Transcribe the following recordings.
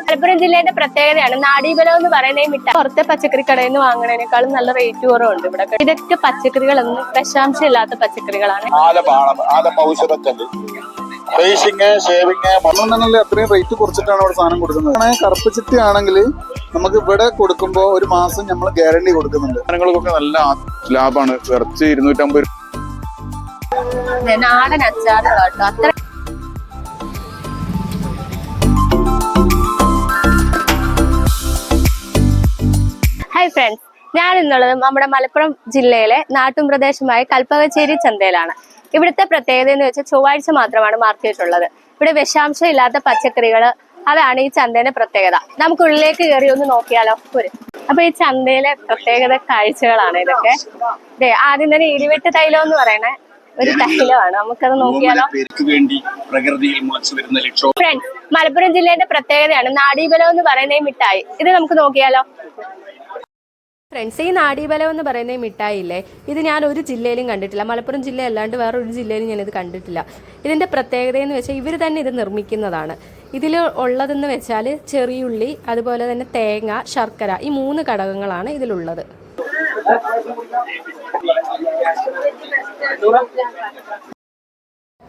മലപ്പുറം ജില്ലയുടെ പ്രത്യേകതയാണ് നാടീബലം എന്ന് പറയുന്ന ഈ മിഠായി പുറത്തെ പച്ചക്കറി കടയിൽ നിന്ന് വാങ്ങുന്നതിനേക്കാളും നല്ല റേറ്റ് കുറവുണ്ട് ഇവിടെ. ഇതൊക്കെ പച്ചക്കറികളൊന്നും വിഷാംശം ഇല്ലാത്ത പച്ചക്കറികളാണ്. അത്രയും റേറ്റ് കുറച്ചിട്ടാണ് അവിടെ സാധനം കൊടുക്കുന്നത്. കറുപ്പ് ചിട്ടി ആണെങ്കിൽ നമുക്ക് ഇവിടെ കൊടുക്കുമ്പോ ഒരു മാസം നമ്മൾ ഗ്യാരണ്ടി കൊടുക്കുന്നുണ്ട്. സാധനങ്ങൾക്കൊക്കെ നല്ല ലാഭമാണ്. ഇറച്ചി 250 നാടൻ അച്ചാറുകൾ കേട്ടോ. അത്ര ഹായ് ഫ്രണ്ട്സ്, ഞാൻ ഇന്നുള്ളത് നമ്മുടെ മലപ്പുറം ജില്ലയിലെ നാട്ടും പ്രദേശമായ കൽപ്പകശ്ശേരി ചന്തയിലാണ്. ഇവിടുത്തെ പ്രത്യേകത എന്ന് വെച്ചാൽ ചൊവ്വാഴ്ച മാത്രമാണ് മാർക്കറ്റ് ഉള്ളത്. ഇവിടെ വിഷാംശം ഇല്ലാത്ത പച്ചക്കറികള്, അതാണ് ഈ ചന്തയുടെ പ്രത്യേകത. നമുക്ക് ഉള്ളിലേക്ക് കയറി ഒന്ന് നോക്കിയാലോ. അപ്പൊ ഈ ചന്തയിലെ പ്രത്യേകത കാഴ്ചകളാണ് ഇതൊക്കെ. ആദ്യം തന്നെ ഇടിവെട്ട് തൈലം എന്ന് പറയണേ ഒരു തൈലമാണ്. നമുക്കത് നോക്കിയാലോ. ഫ്രണ്ട്സ്, മലപ്പുറം ജില്ലയുടെ പ്രത്യേകതയാണ് നാടീബലം എന്ന് പറയുന്ന ഈ മിഠായി. ഇത് നമുക്ക് നോക്കിയാലോ. ഫ്രണ്ട്സ്, ഈ നാടീബലം എന്ന് പറയുന്ന ഈ മിഠായി ഇല്ലേ, ഇത് ഞാൻ ഒരു ജില്ലയിലും കണ്ടിട്ടില്ല. മലപ്പുറം ജില്ല അല്ലാണ്ട് വേറെ ഒരു ജില്ലയിലും ഞാനിത് കണ്ടിട്ടില്ല. ഇതിന്റെ പ്രത്യേകത എന്ന് വെച്ചാൽ ഇവർ തന്നെ ഇത് നിർമ്മിക്കുന്നതാണ്. ഇതിൽ ഉള്ളതെന്ന് വെച്ചാൽ ചെറിയുള്ളി, അതുപോലെ തന്നെ തേങ്ങ, ശർക്കര, ഈ 3 ഘടകങ്ങളാണ് ഇതിലുള്ളത്.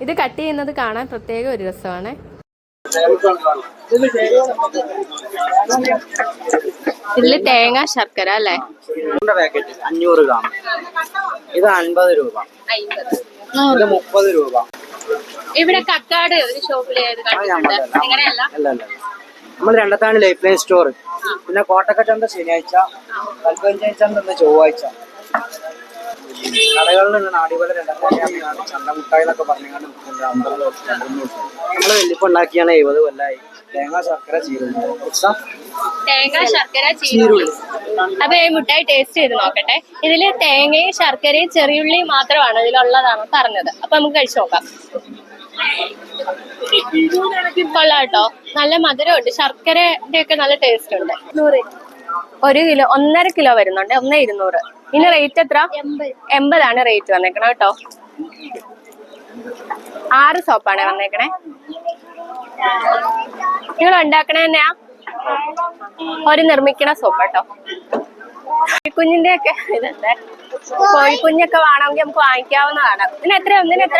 ഇത് കട്ട് ചെയ്യുന്നത് കാണാൻ പ്രത്യേക ഒരു രസമാണ്. ഇതില് തേങ്ങ, ശർക്കര അല്ലേ. പാക്കറ്റ് 500 ഗ്രാം, ഇത് 50 രൂപ, ഇത് 30 രൂപ. ഇവിടെ കക്കാട് ഒരു ഷോപ്പില് നമ്മൾ രണ്ടത്താണ് ലൈഫ് ലൈൻ സ്റ്റോർ. പിന്നെ കോട്ടക്കച്ചന്ത ശനിയാഴ്ച, കൽപ്പകശ്ശേരി ചന്ത ചൊവ്വാഴ്ച. കടകളിൽ നാടിപോലെ രണ്ടാം ചന്തമുട്ടായി എന്നൊക്കെ പറഞ്ഞാൽ നമ്മള് വെല്ലിപ്പ് ഉണ്ടാക്കിയാണ് 70 കൊല്ലായി. തേങ്ങ, ശർക്കര, ചീരുള്ളി. അപ്പൊ ഈ മുട്ടായി ടേസ്റ്റ് ചെയ്ത് നോക്കട്ടെ. ഇതില് തേങ്ങയും ശർക്കരയും ചെറിയുള്ളിയും മാത്രമാണ് ഇതിലുള്ളതാണ് പറഞ്ഞത്. അപ്പൊ നമുക്ക് കഴിച്ചു നോക്കാം. കൊള്ളാം കേട്ടോ, നല്ല മധുരമുണ്ട്. ശർക്കരയുടെ ഒക്കെ നല്ല ടേസ്റ്റ് ഉണ്ട്. 1 കിലോ 1.5 കിലോ വരുന്നുണ്ട്. 1,200. ഇനി റേറ്റ് എത്ര? 80 റേറ്റ് വന്നേക്കണേ കേട്ടോ. 6 സോപ്പാണ് വന്നേക്കണേ. നിങ്ങൾ ഉണ്ടാക്കണേ തന്നെയാ ഒരു നിർമ്മിക്കണ സോപ്പ് കേട്ടോ. കോഴിക്കുഞ്ഞിന്റെ ഒക്കെ ഇതുണ്ട്. കോഴിക്കുഞ്ഞൊക്കെ വേണമെങ്കിൽ നമുക്ക് വാങ്ങിക്കാവുന്നതാണ്. ഒന്നിനെത്ര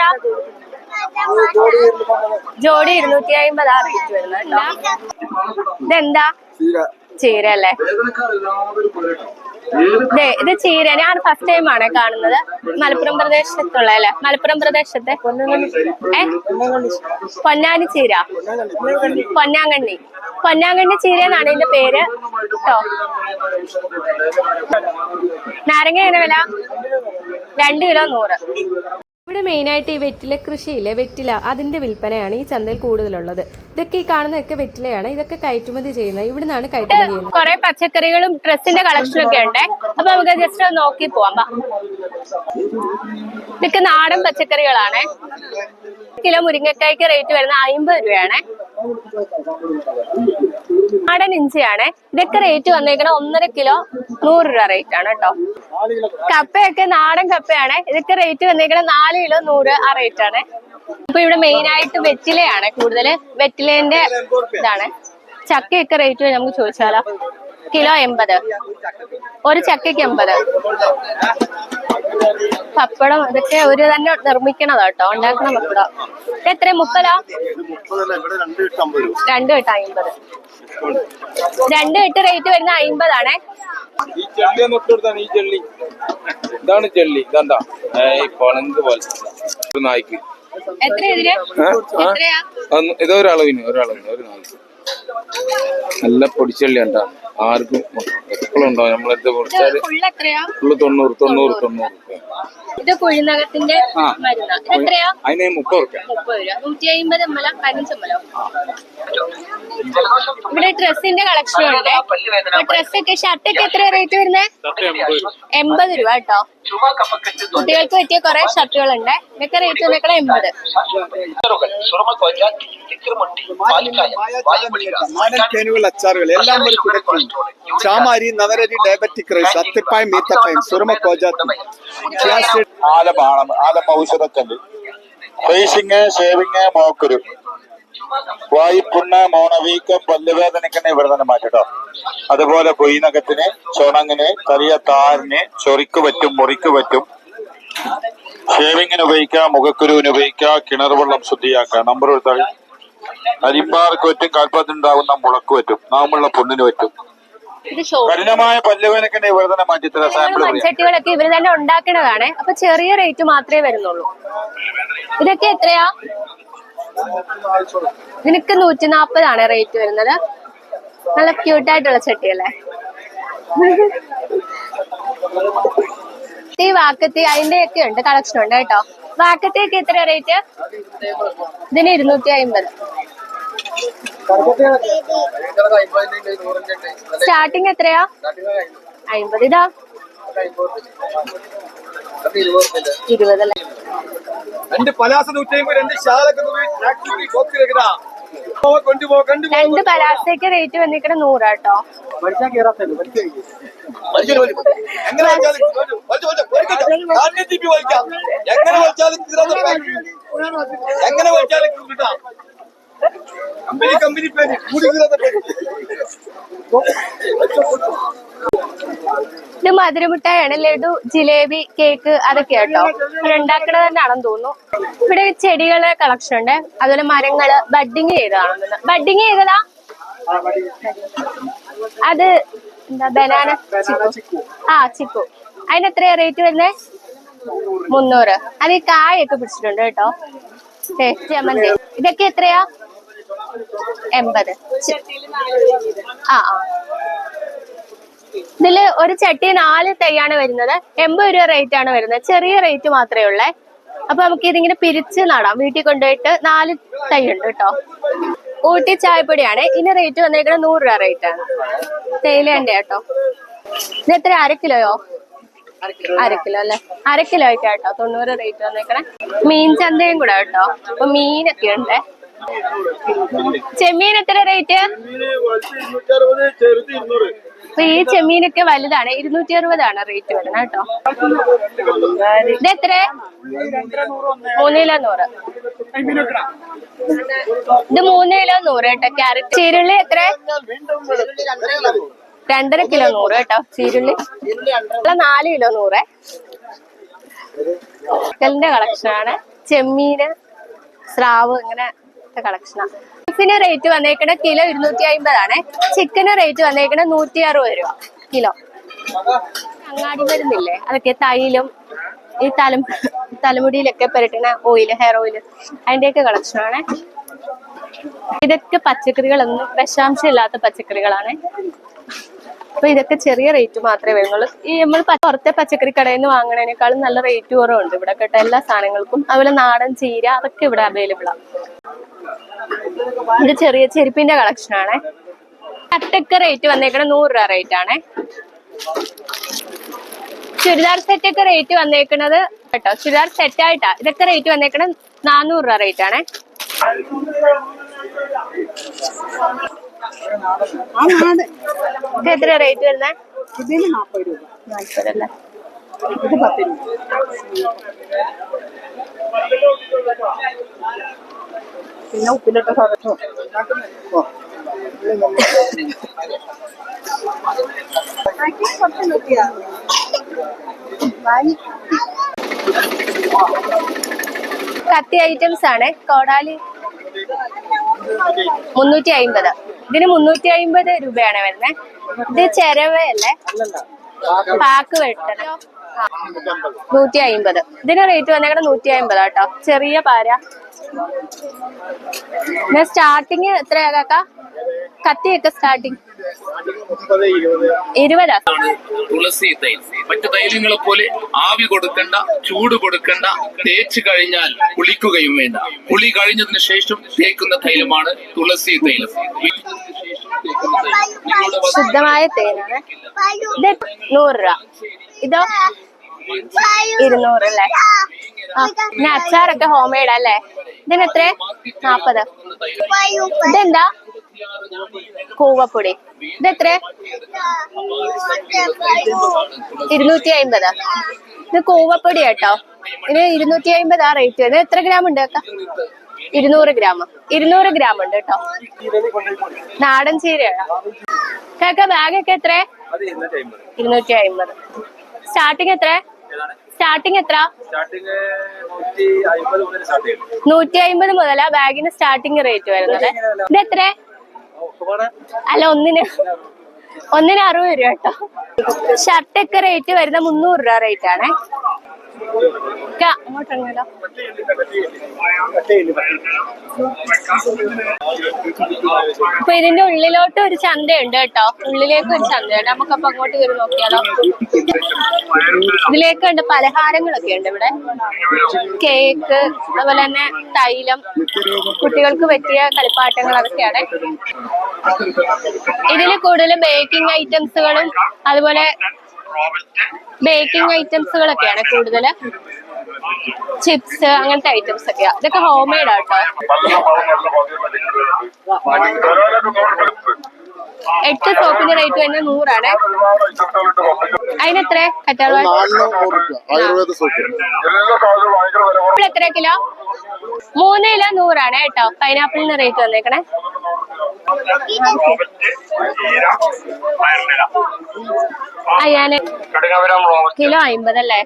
ജോഡി 250 റേറ്റ് വരുന്നത് കേട്ടോ. ഇതെന്താ? ചീര അല്ലേ. ഇത് ചീര. ഞാൻ ഫസ്റ്റ് ടൈം ആണ് കാണുന്നത്. മലപ്പുറം പ്രദേശത്തുള്ള അല്ലെ, മലപ്പുറം പ്രദേശത്തെ പൊന്നാനി ചീര, പൊന്നാങ്കണ്ണി ചീര എന്നാണ് ഇതിന്റെ പേര് കേട്ടോ. നാരങ്ങ എങ്ങനെ വില? 2 കിലോ 100. ഇവിടെ മെയിനായിട്ട് ഈ വെറ്റില കൃഷിയില്ലേ, വെറ്റില അതിന്റെ വിൽപ്പനയാണ് ഈ ചന്തയിൽ കൂടുതലുള്ളത്. ഇതൊക്കെ ഈ കാണുന്നതൊക്കെ വെറ്റിലയാണ്. ഇതൊക്കെ കയറ്റുമതി ചെയ്യുന്നത്. ഇവിടെ നിന്നാണ് കയറ്റുമതി ചെയ്യുന്നത്. കുറെ പച്ചക്കറികളും ഡ്രസ്സിന്റെ കളക്ഷനും ഒക്കെ ഉണ്ട്. അപ്പൊ നമുക്ക് ജസ്റ്റ് നോക്കി പോവാം. ഇതൊക്കെ നാടൻ പച്ചക്കറികളാണ്. കിലോ മുരിങ്ങക്കായ്ക്ക് റേറ്റ് വരുന്നത് 50 രൂപയാണ്. നാടൻ ഇഞ്ചിയാണ്. ഇതൊക്കെ റേറ്റ് വന്നേക്കണ 1.5 കിലോ 100 രൂപ റേറ്റ് ആണ് കേട്ടോ. കപ്പയൊക്കെ നാടൻ കപ്പയാണ്. ഇതൊക്കെ റേറ്റ് വന്നേക്കണ 4 കിലോ 100 ആ റേറ്റ് ആണ്. ഇപ്പൊ ഇവിടെ മെയിൻ ആയിട്ട് വെറ്റിലയാണ് കൂടുതല്. വെറ്റിലേന്റെ ഇതാണ്. ചക്കയൊക്കെ റേറ്റ് നമുക്ക് ചോദിച്ചാലോ. കിലോ 80, ഒരു ചക്കയ്ക്ക് 80. പപ്പടം ഇതൊക്കെ ഒരു തന്നെ നിർമ്മിക്കണതാ കേട്ടോ, ഉണ്ടാക്കണ പപ്പടം. എത്ര? 30? 2 കെട്ട് 50. 2 കെട്ട് റേറ്റ് വരുന്ന 50. ഈ ചെള്ളി തൊട്ടെടുത്താണ്. ഈ ചെള്ളി ഇതാണ് ചെള്ളി. ഇതെന്താ പോലെ നായ്ക്ക് എത്ര? ഇതിന് ഇത് ഒരളവിന് ഒരു നായ്ക്ക് നല്ല പൊടിച്ചെള്ളി ഉണ്ടാ. ആർക്കും എപ്പോഴും ഉണ്ടാവും. നമ്മളെടുത്ത് പൊടിച്ചാല് ഫുള്ള് 90. ഇത് കുഴിനകത്തിന്റെ മരുന്ന്. എത്രയാ? അതിന് 30 രൂപ. 150. 150 15. ഇവിടെ ഡ്രസ്സിന്റെ കളക്ഷൻ ഉണ്ട്. ഡ്രസ്സൊക്കെ ഷർട്ടൊക്കെ എത്ര റേറ്റ് വരുന്നത്? 80 രൂപ കേട്ടോ. കുട്ടികൾക്ക് പറ്റിയ കുറെ ഷർട്ടുകളുണ്ട്. ഇതൊക്കെ റേറ്റ് വന്നേക്കണ 80. അച്ചാറുകൾ എല്ലാം ഒരു കുടക്കും. ചാമാരി, നവരരി, ഡയബറ്റിക് റൈസ്, അത്തിപ്പായ, മീത്തപ്പായം, സുറുമ കോജാത്തി, ആലം ഔഷധക്കല്ല്, ഫേസിങ്, ഷേവിങ്, മോക്കുരു, വായ്പുണ്ണ്, മോണവീക്കം, പല്ലുവേദനയ്ക്ക് ഇവിടെ തന്നെ മാറ്റിട്ടോ. അതുപോലെ പൊയ്നകത്തിന്, ചുണങ്ങിന്, കറിയ താരന്, ചൊറിക്ക് പറ്റും, മുറിക്ക് പറ്റും. ഷേവിങ്ങിന് ഉപയോഗിക്കാം, മുഖക്കുരുവിന് ഉപയോഗിക്കാം, കിണർ വെള്ളം ശുദ്ധിയാക്കാം. നമ്പർ കൊടുത്താൽ അരിപ്പാർക്ക് പറ്റും, കാൽപ്പത്തിനുണ്ടാകുന്ന മുളക്ക് പറ്റും, നാമുള്ള പുണ്ണിന് പറ്റും. കഠിനമായ പല്ലുവേദനയ്ക്ക് ഇവിടെ തന്നെ മാറ്റിത്തരാം. സാമ്പിൾ മൺചട്ടികളൊക്കെ ഇവര് തന്നെ ഉണ്ടാക്കുന്നതാണ്. അപ്പൊ ചെറിയ റേറ്റ് മാത്രമേ വരുന്നുള്ളൂ. ഇതൊക്കെ എത്രയാ? ഇതിനൊക്കെ 140 റേറ്റ് വരുന്നത്. നല്ല ക്യൂട്ടായിട്ടുള്ള ചട്ടിയല്ലേ. ഈ വാക്കത്തി അതിന്റെ ഒക്കെ ഉണ്ട്, കളക്ഷൻ ഉണ്ട് കേട്ടോ. വാക്കത്തിയൊക്കെ എത്ര റേറ്റ്? ഇതിന് 250. സ്റ്റാർട്ടിങ് എത്രയാ? 50. ഇതാ 20 അല്ലേ. 2 പലാസ 150, 2 ഷാലൊക്കെ 2 പലാസയ്ക്ക് റേറ്റ് വന്നിരിക്കണ 100 കേട്ടോ. ഇത് മധുരമിഠായാണ്. ലഡു, ജിലേബി, കേക്ക് അതൊക്കെ കേട്ടോ. ഉണ്ടാക്കണത് തന്നെയാണെന്ന് തോന്നുന്നു. ഇവിടെ ചെടികളെ കളക്ഷൻ ഉണ്ട്. അതുപോലെ മരങ്ങള് ബഡ്ഡിങ് ചെയ്തതാണെന്ന്. ബഡ്ഡിങ് ചെയ്തതാ അത് എന്താ? ബനാന ചിക്കു. ചിക്കു. അതിന് എത്രയാ റേറ്റ് വരുന്നത്? 300. അത് ഈ കായൊക്കെ പിടിച്ചിട്ടുണ്ട് കേട്ടോ. ജമന്തി. ഇതൊക്കെ എത്രയാ? 80. ഇതില് ഒരു ചട്ടി 4 തൈയാണ് വരുന്നത്. 80 രൂപ റേറ്റ് ആണ് വരുന്നത്. ചെറിയ റേറ്റ് മാത്രമേ ഉള്ളേ. അപ്പൊ നമുക്ക് ഇതിങ്ങനെ പിരിച്ച് നടാം. വീട്ടിൽ കൊണ്ടുപോയിട്ട് 4 തൈ ഉണ്ട് കേട്ടോ. ഊട്ടി ചായപ്പൊടിയാണ്. ഇതിന് റേറ്റ് വന്നേക്കുന്നത് 100 രൂപ റേറ്റ് ആണ്. തേയിലേന്റെ കേട്ടോ. ഇത് എത്ര? 1/2 കിലോയോ? 1/2 കിലോ അല്ലെ? 1/2 കിലോ കേട്ടോ. 90 റേറ്റ് വന്നേക്കണേ. മീൻ ചന്തയും കൂടെ കേട്ടോ. അപ്പൊ മീനൊക്കെ ഉണ്ട്. ചെമ്മീൻ എത്ര റേറ്റ്? അപ്പൊ ഈ ചെമ്മീനൊക്കെ വലുതാണ്. 260 റേറ്റ് വരുന്നത് കേട്ടോ. ഇത് എത്ര? 3 കിലോ 100. ഇത് 3 കിലോ 100 കേട്ടോ. ക്യാരറ്റ്. ചീരുള്ളി എത്ര? 2.5 കിലോ 100 കേട്ടോ. ചീരുള്ളി 4 കിലോ 100. ചിക്കലിന്റെ കളക്ഷനാണ്. ചെമ്മീന്, സ്രാവ് ഇങ്ങനെ കളക്ഷനാണ്. ബീഫിന് റേറ്റ് വന്നേക്കണ കിലോ 250. ചിക്കന് റേറ്റ് വന്നേക്കണ 160 രൂപ കിലോ. അങ്ങാടി മരുന്നില്ലേ, അതൊക്കെ തൈലും ഈ തലമുടിയിലൊക്കെ പുരട്ടുന്ന ഓയില്, ഹെയർ ഓയില്, അതിന്റെയൊക്കെ കളക്ഷനാണ്. ഇതൊക്കെ പച്ചക്കറികളൊന്നും വിഷാംശം ഇല്ലാത്ത പച്ചക്കറികളാണ്. അപ്പൊ ഇതൊക്കെ ചെറിയ റേറ്റ് മാത്രമേ വരുന്നുള്ളൂ. ഈ നമ്മൾ പുറത്തെ പച്ചക്കറി കടയിൽ നിന്ന് വാങ്ങണേനേക്കാളും നല്ല റേറ്റ് കുറവുണ്ട് ഇവിടെ കേട്ടോ. എല്ലാ സാധനങ്ങൾക്കും. അതുപോലെ നാടൻ ചീര അതൊക്കെ ഇവിടെ അവൈലബിൾ ആണ്. ഇത് ചെറിയ ചെരുപ്പിന്റെ കളക്ഷനാണ്. കട്ടൊക്കെ റേറ്റ് വന്നേക്കണ 100 രൂപ റേറ്റ് ആണ്. ചുരിദാർ സെറ്റ് ഒക്കെ റേറ്റ് വന്നേക്കണത് കേട്ടോ. ചുരിദാർ സെറ്റ് ആയിട്ടാ. ഇതൊക്കെ റേറ്റ് വന്നേക്കണ 400 രൂപ റേറ്റ് ആണ്. ഇത് എത്ര റേറ്റ് വരുന്നത്? ഇതിന് 40 രൂപ. 40 അല്ലേ? ഇത് 10 രൂപ. പിന്നെ ഉപ്പിലിട്ട സാധനം കത്തി ഐറ്റംസ് ആണ്. കോടാലി 350. ഇതിന് 350 രൂപയാണ് വരുന്നത്. ഇത് ചെരവയല്ലേ, പാക്ക് വെട്ടണം. 150. ഇതിന് റേറ്റ് വന്നേക്കണ 150 കേട്ടോ. ചെറിയ പാര. സ്റ്റാർട്ടിങ് എത്രയാ കാക്ക? കത്തിയൊക്കെ സ്റ്റാർട്ടിങ് 20. തുളസി തൈൽ മറ്റു തൈലങ്ങളെ പോലെ ആവി കൊടുക്കണ്ട, ചൂട് കൊടുക്കണ്ട, തേച്ച് കഴിഞ്ഞാൽ കുളിക്കുകയും വേണ്ട. കുളി കഴിഞ്ഞതിന് ശേഷം തേക്കുന്ന തൈലമാണ് തുളസി തൈലം. ശുദ്ധമായ തേനാണ്. ഇത് 100 രൂപ. ഇതോ 200 അല്ലേ? ആ പിന്നെ അച്ചാറൊക്കെ ഹോം മെയ്ഡ് അല്ലേ? ഇതിന് എത്ര? 40. ഇതെന്താ? കൂവപ്പൊടി. ഇതെത്ര? 250. ഇത് കൂവപ്പൊടി കേട്ടോ. ഇത് 250 ആ റേറ്റ്. ഇത് എത്ര ഗ്രാം ഉണ്ട് കേട്ടോ? 200 ഗ്രാം. 200 ഗ്രാം ഉണ്ട് കേട്ടോ. നാടൻ ചീരയാണ്. കേക്ക ബാഗൊക്കെ എത്ര? 250. സ്റ്റാർട്ടിങ് എത്ര? സ്റ്റാർട്ടിങ് എത്ര? 150 മുതലാ ബാഗിന് സ്റ്റാർട്ടിങ് റേറ്റ് വരുന്നത്. ഇതെത്ര? അല്ല ഒന്നിന് 60 രൂപ കേട്ടോ. ഷർട്ടൊക്കെ റേറ്റ് വരുന്ന 300 രൂപ റേറ്റ് ആണേ. അങ്ങോട്ടിറങ്ങാലോ. അപ്പൊ ഇതിന്റെ ഉള്ളിലോട്ട് ഒരു ചന്തയുണ്ട് കേട്ടോ. ഉള്ളിലേക്ക് ഒരു ചന്തയുണ്ട്. നമുക്കപ്പൊ അങ്ങോട്ട് കയറി നോക്കിയാലോ. ഇതിലേക്ക് ഉണ്ട് പലഹാരങ്ങളൊക്കെ ഉണ്ട് ഇവിടെ. കേക്ക്, അതുപോലെ തന്നെ തൈലം, കുട്ടികൾക്ക് പറ്റിയ കളിപ്പാട്ടങ്ങൾ, അതൊക്കെയാണ്. ഇതിൽ കൂടുതൽ ബേക്കിംഗ് ഐറ്റംസുകളും അതുപോലെ ബേക്കിംഗ് ഐറ്റംസുകളൊക്കെയാണ് കൂടുതൽ. ചിപ്സ് അങ്ങനത്തെ ഐറ്റംസ് ഒക്കെയാ. ഇതൊക്കെ ഹോം മെയ്ഡ് ആട്ടോ. 8 സോപ്പിന്റെ റേറ്റ് തന്നെ 100 ആണ്. അതിനെത്ര കറ്റാർ വാഴ? എത്ര കിലോ? 3 കിലോ 100 ആണ് കേട്ടോ. പൈനാപ്പിളിന് റേറ്റ് വന്നേക്കണേ. കിലോ 50 അല്ലേ?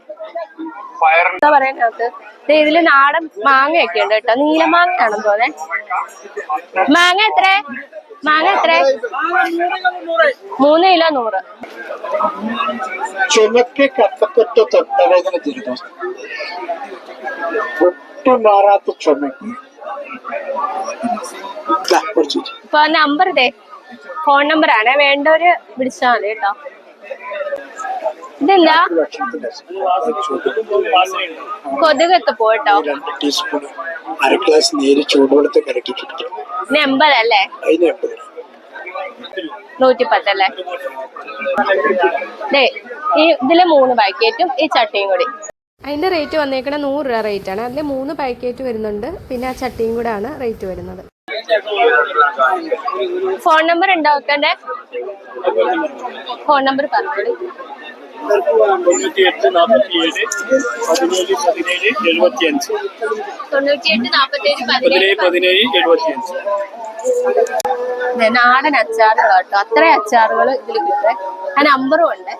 എന്താ പറയാനകത്ത് ഇതില് നാടൻ മാങ്ങയൊക്കെ ഉണ്ട് കേട്ടോ. നീലമാങ്ങയാണെന്ന് തോന്നേ. മാങ്ങ എത്ര? മാങ്ങ എത്ര? 3 കിലോ 100. ചുമക്ക് കഫക്കെട്ട് തൊണ്ടവേദന ദുരിതം ഒട്ടും മാറാത്ത ചുമക്ക്. ഇപ്പൊ നമ്പർ ഇതേ ഫോൺ നമ്പർ ആണ്. വേണ്ടവര് വിളിച്ചാൽ മതി കേട്ടോ. ഇതെന്താ? കൊതുകൊക്കെ പോട്ടോ. 2 ടീസ്പൂൺ 1/2 ഗ്ലാസ് നീര് ചൂടുവെള്ളത്തിൽ കലക്കിട്ടുണ്ട്. 80 അല്ലേ? 110 അല്ലേ? ഇതില് 3 പാക്കറ്റും ഈ ചട്ടിയും കൂടി. അതിന്റെ റേറ്റ് വന്നേക്കണ 100 രൂപ റേറ്റ് ആണ്. അതിൽ 3 പാക്കറ്റ് വരുന്നുണ്ട്. പിന്നെ ആ ചട്ടിയും കൂടെ ആണ് റേറ്റ് വരുന്നത്. ഫോൺ നമ്പർ ഉണ്ടാക്കണ്ടേ? ഫോൺ നമ്പർ പറഞ്ഞോളൂ. 98 47 17 17 75. 98 47 17 75. നാടൻ അച്ചാറുകൾ കേട്ടോ. അത്ര അച്ചാറുകൾ ഇതിൽ കിട്ടും. ആ നമ്പറും ഉണ്ട്.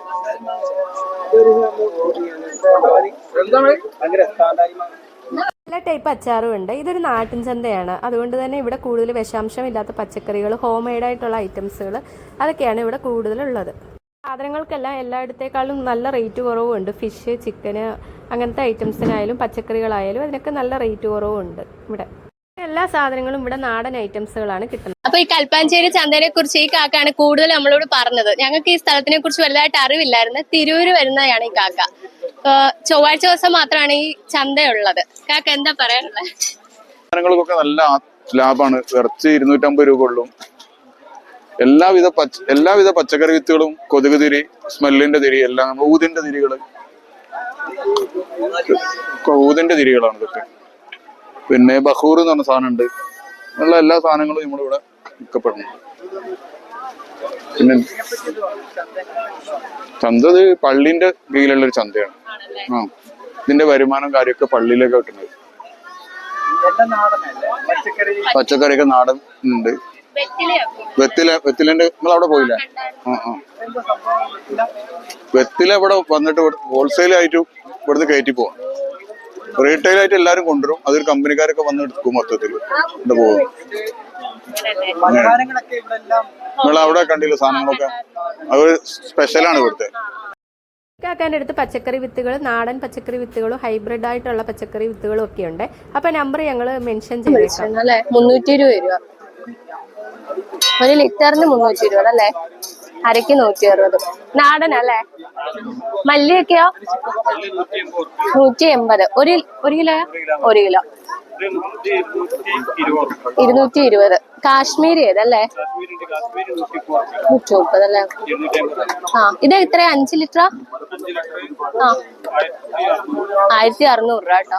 എല്ലാ ടൈപ്പ് അച്ചാറും ഉണ്ട്. ഇതൊരു നാട്ടിൻ ചന്തയാണ്. അതുകൊണ്ട് തന്നെ ഇവിടെ കൂടുതൽ വിഷാംശമില്ലാത്ത പച്ചക്കറികൾ, ഹോം മെയ്ഡ് ആയിട്ടുള്ള ഐറ്റംസുകൾ അതൊക്കെയാണ് ഇവിടെ കൂടുതലുള്ളത്. സാധനങ്ങൾക്കെല്ലാം എല്ലായിടത്തേക്കാളും നല്ല റേറ്റ് കുറവുണ്ട്. ഫിഷ്, ചിക്കന് അങ്ങനത്തെ ഐറ്റംസിനായാലും പച്ചക്കറികളായാലും അതിനൊക്കെ നല്ല റേറ്റ് കുറവുണ്ട് ഇവിടെ. എല്ലാ സാധനങ്ങളും ഇവിടെ നാടൻ ഐറ്റംസുകളാണ് കിട്ടുന്നത്. അപ്പൊ ഈ കൽപ്പാഞ്ചേരി ചന്തയെ കുറിച്ച് ഈ കാക്കയാണ് കൂടുതൽ നമ്മളോട് പറഞ്ഞത്. ഞങ്ങൾക്ക് ഈ സ്ഥലത്തിനെ കുറിച്ച് വലുതായിട്ട് അറിവില്ലായിരുന്നു. തിരൂര് വരുന്നതാണ് ഈ കാക്ക. ചൊവ്വാഴ്ച ദിവസം മാത്രമാണ് ഈ ചന്തയുള്ളത്. കാക്ക എന്താ പറയാനുള്ളത്? സാധനങ്ങൾക്കൊക്കെ നല്ല ലാഭമാണ്. ഇറച്ചി 250 രൂപ ഉള്ളൂ. എല്ലാവിധ പച്ചക്കറി വിത്തുകളും, കൊതുക് തിരി, സ്മെല്ലിന്റെ തിരി, എല്ലാം ഊതിന്റെ തിരികളാണ് ഇതൊക്കെ. പിന്നെ ബഹൂർ എന്ന് പറഞ്ഞ സാധനം ഉണ്ട്. ഉള്ള എല്ലാ സാധനങ്ങളും നമ്മളിവിടെ വിൽക്കപ്പെടുന്നു. പിന്നെ ചന്ത പള്ളിന്റെ കീഴിലുള്ള ഒരു ചന്തയാണ്. ഇതിന്റെ വരുമാനം കാര്യമൊക്കെ പള്ളിയിലൊക്കെ കിട്ടുന്നത്. പച്ചക്കറിയൊക്കെ നാടൻ ഉണ്ട്. വെത്തിലെ നമ്മൾ അവിടെ പോയില്ല. വെത്തില ഇവിടെ വന്നിട്ട് ഹോൾസെയിൽ ആയിട്ട് ഇവിടുന്ന് കയറ്റി പോവാം. റീറ്റെയിൽ ആയിട്ട് എല്ലാരും കൊണ്ടുവരും. അതൊരു കമ്പനിക്കാരൊക്കെ വന്ന് എടുക്കും. മൊത്തത്തിൽ ഇവിടെ പോകും. നിങ്ങൾ അവിടെ കണ്ടില്ല സാധനങ്ങളൊക്കെ. അത് സ്പെഷ്യലാണ് ഇവിടുത്തെ. കാക്കാൻ്റെ അടുത്ത് പച്ചക്കറി വിത്തുകൾ, നാടൻ പച്ചക്കറി വിത്തുകളും ഹൈബ്രിഡ് ആയിട്ടുള്ള പച്ചക്കറി വിത്തുകളും ഒക്കെ ഉണ്ട്. അപ്പൊ നമ്പർ ഞങ്ങൾ മെൻഷൻ ചെയ്തേക്കാം. 320 രൂപ. 1 ലിറ്ററിന് 320 അല്ലേ, അരയ്ക്ക് 160. നാടനല്ലേ? മല്ലിയൊക്കെയോ 180. ഒരു കിലോ 1 കിലോ 220. കാശ്മീരി ഏതല്ലേ? 130 അല്ലേ? ആ ഇത് എത്ര? 5 ലിറ്റർ? ആ 1600 രൂപ കേട്ടോ.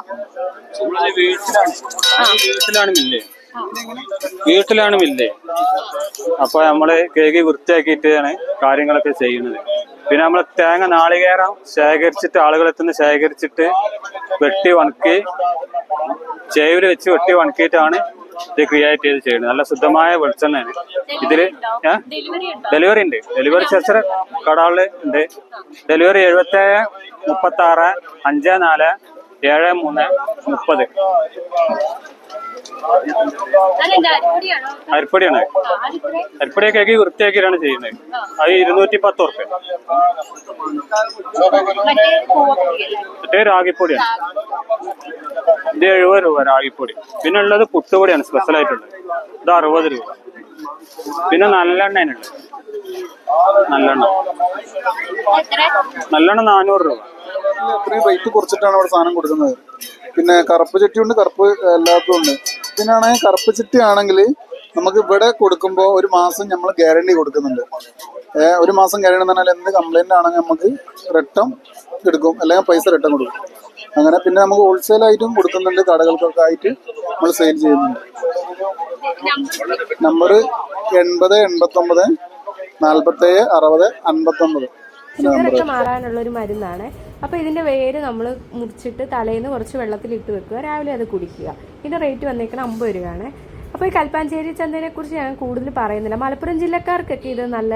വീട്ടിലാണ് മില്ലേ. അപ്പൊ നമ്മള് കേക്ക് വൃത്തിയാക്കിയിട്ടാണ് കാര്യങ്ങളൊക്കെ ചെയ്യുന്നത്. പിന്നെ നമ്മൾ തേങ്ങ നാളികേരം ശേഖരിച്ചിട്ട്, ആളുകളെത്തുന്ന ശേഖരിച്ചിട്ട് വെട്ടി ഉണക്കി ചേവില് വെച്ച് വെട്ടി ഉണക്കിയിട്ടാണ് ഇത് ക്രിയേറ്റ് ചെയ്ത് ചെയ്യുന്നത്. നല്ല ശുദ്ധമായ വെളിച്ചെണ്ണയാണ് ഇതില്. ഡെലിവറി ഉണ്ട്. ഡെലിവറി ചെറിയ കടകളിൽ ഉണ്ട്. ഡെലിവറി 77 36 54 73 30. അരിപ്പൊടിയാണ്. അരിപ്പൊടിയൊക്കെ ആക്കി വൃത്തിയാക്കിയിട്ടാണ് ചെയ്യുന്നത്. അത് 210 ഉറുപ്പ്യ. മറ്റേ രാഗിപ്പൊടിയാണ്. ഇത് 70 രൂപ രാഗിപ്പൊടി. പിന്നെ ഉള്ളത് പുട്ടുപൊടിയാണ് സ്പെഷ്യൽ ആയിട്ടുള്ളത്. ഇത് 60 രൂപ. പിന്നെ നല്ലെണ്ണനുണ്ട്. നല്ലെണ്ണ 400 രൂപ. ഇത്രയും റേറ്റ് കുറച്ചിട്ടാണ് ഇവിടെ സാധനം കൊടുക്കുന്നത്. പിന്നെ കറുപ്പ് ചട്ടി ഉണ്ട്, കറുപ്പ് എല്ലാത്തും ഉണ്ട്. പിന്നാണെങ്കിൽ കറുപ്പ് ചട്ടി ആണെങ്കിൽ നമുക്ക് ഇവിടെ കൊടുക്കുമ്പോൾ 1 മാസം നമ്മൾ ഗ്യാരണ്ടി കൊടുക്കുന്നുണ്ട്. 1 മാസം ഗ്യാരണ്ടി എന്ന് പറഞ്ഞാൽ എന്ത് കംപ്ലൈന്റ് ആണെങ്കിൽ നമുക്ക് റിട്ടേൺ എടുക്കും, അല്ലെങ്കിൽ പൈസ റിട്ടേൺ കൊടുക്കും. അങ്ങനെ പിന്നെ നമുക്ക് ഹോൾസെയിലായിട്ടും കൊടുക്കുന്നുണ്ട്, കടകൾക്കൊക്കെ ആയിട്ട് നമ്മൾ സെയിൽ ചെയ്യുന്നുണ്ട്. നമ്പർ 80 89 47 60 59. ഷുഗറൊക്കെ മാറാനുള്ള ഒരു മരുന്നാണ്. അപ്പോൾ ഇതിൻ്റെ വേര് നമ്മൾ മുറിച്ചിട്ട് തലേന്ന് കുറച്ച് വെള്ളത്തിലിട്ട് വെക്കുക, രാവിലെ അത് കുടിക്കുക. ഇതിൻ്റെ റേറ്റ് വന്നേക്കുന്നത് 50 രൂപയാണ്. അപ്പോൾ ഈ കൽപ്പാഞ്ചേരി ചന്തയെ കുറിച്ച് ഞാൻ കൂടുതൽ പറയുന്നില്ല. മലപ്പുറം ജില്ലക്കാർക്കൊക്കെ ഇത് നല്ല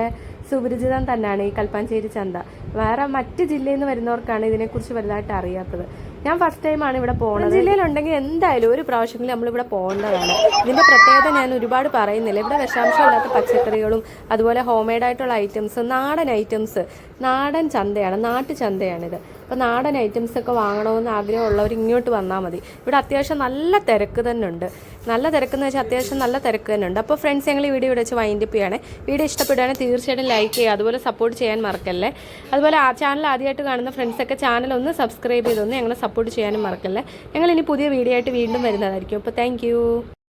സുപരിചിതം തന്നെയാണ് ഈ കൽപ്പാഞ്ചേരി ചന്ത. വേറെ മറ്റ് ജില്ലയിൽ നിന്ന് വരുന്നവർക്കാണ് ഇതിനെക്കുറിച്ച് വലുതായിട്ട് അറിയാത്തത്. ഞാൻ ഫസ്റ്റ് ടൈമാണ് ഇവിടെ പോകുന്നത്. ജില്ലയിലുണ്ടെങ്കിൽ എന്തായാലും ഒരു പ്രാവശ്യമെങ്കിലും നമ്മളിവിടെ പോകേണ്ടതാണ്. ഇതിൻ്റെ പ്രത്യേകത ഞാൻ ഒരുപാട് പറയുന്നില്ല. ഇവിടെ വിഷാംശമില്ലാത്ത പച്ചക്കറികളും അതുപോലെ ഹോം മെയ്ഡ് ആയിട്ടുള്ള ഐറ്റംസ്, നാടൻ ഐറ്റംസ്, നാടൻ ചന്തയാണ്, നാട്ടു ചന്തയാണിത്. അപ്പോൾ നാടൻ ഐറ്റംസ് ഒക്കെ വാങ്ങണമെന്ന് ആഗ്രഹമുള്ളവർ ഇങ്ങോട്ട് വന്നാൽ മതി. ഇവിടെ അത്യാവശ്യം നല്ല തിരക്ക് തന്നെ ഉണ്ട്. നല്ല തിരക്കെന്ന് വെച്ചാൽ അത്യാവശ്യം നല്ല തിരക്ക് തന്നെ ഉണ്ട്. അപ്പോൾ ഫ്രണ്ട്സ്, ഞങ്ങൾ ഈ വീഡിയോ ഇവിടെ വെച്ച് വൈൻഡപ്പ് ചെയ്യാണ്. വീഡിയോ ഇഷ്ടപ്പെടുകയാണെങ്കിൽ തീർച്ചയായിട്ടും ലൈക്ക് ചെയ്യുക, അതുപോലെ സപ്പോർട്ട് ചെയ്യാൻ മറക്കല്ലേ. അതുപോലെ ആ ചാനൽ ആദ്യമായിട്ട് കാണുന്ന ഫ്രണ്ട്സൊക്കെ ചാനൽ ഒന്ന് സബ്സ്ക്രൈബ് ചെയ്തൊന്ന് ഞങ്ങളെ സപ്പോർട്ട് ചെയ്യാനും മറക്കല്ലേ. ഞങ്ങൾ ഇനി പുതിയ വീഡിയോ ആയിട്ട് വീണ്ടും വരുന്നതായിരിക്കും. അപ്പോൾ താങ്ക്